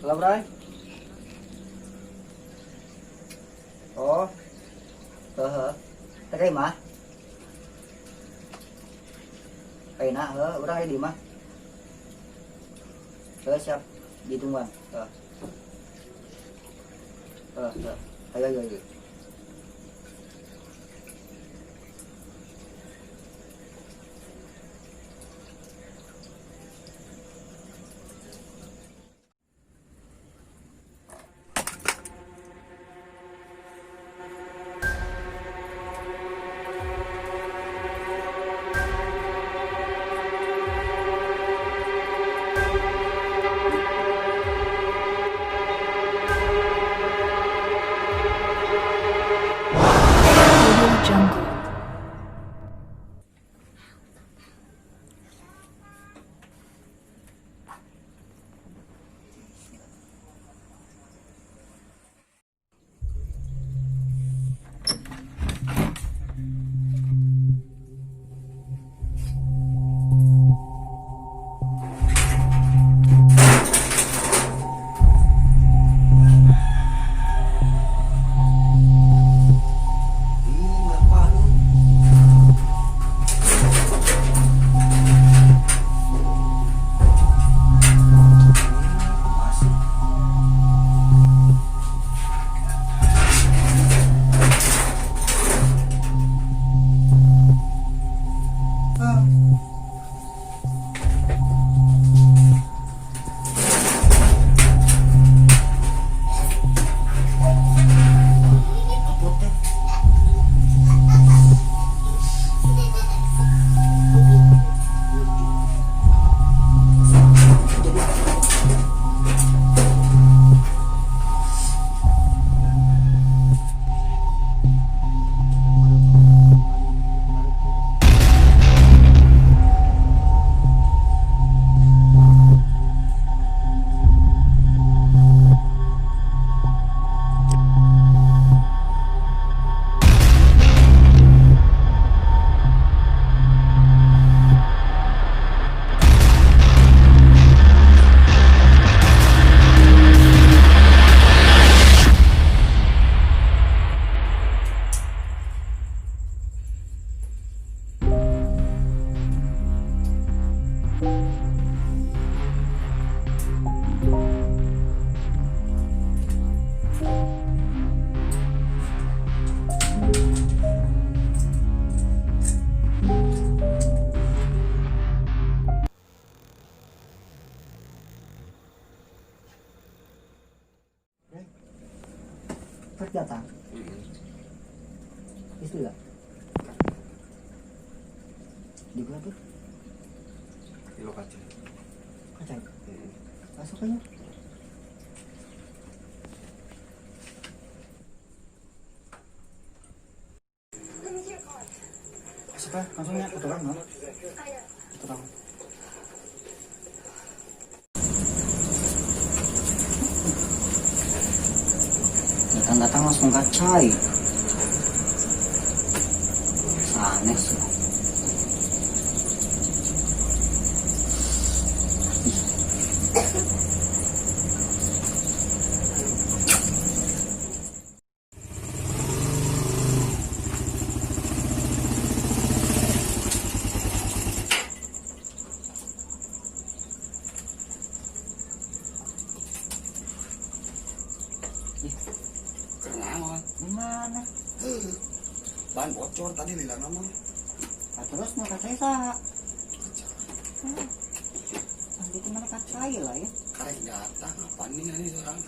Halo, Bray. Oh. Tadi mah. Enak, udah di mah. Siap. Ditungguan. Ayo. Jungle. Datang. Istri gak? Di mana tuh? Di lokasi. Kacang. Masuk aja. Siapa? Langsungnya ke tukang, no? Ke tukang. Datang langsung kacai. Aneh sih. Gimana? Ban bocor tadi lila nama. Nah, terus mau kacai sah? Nanti itu mana kacai lah ya? Karek datang apa nih orang?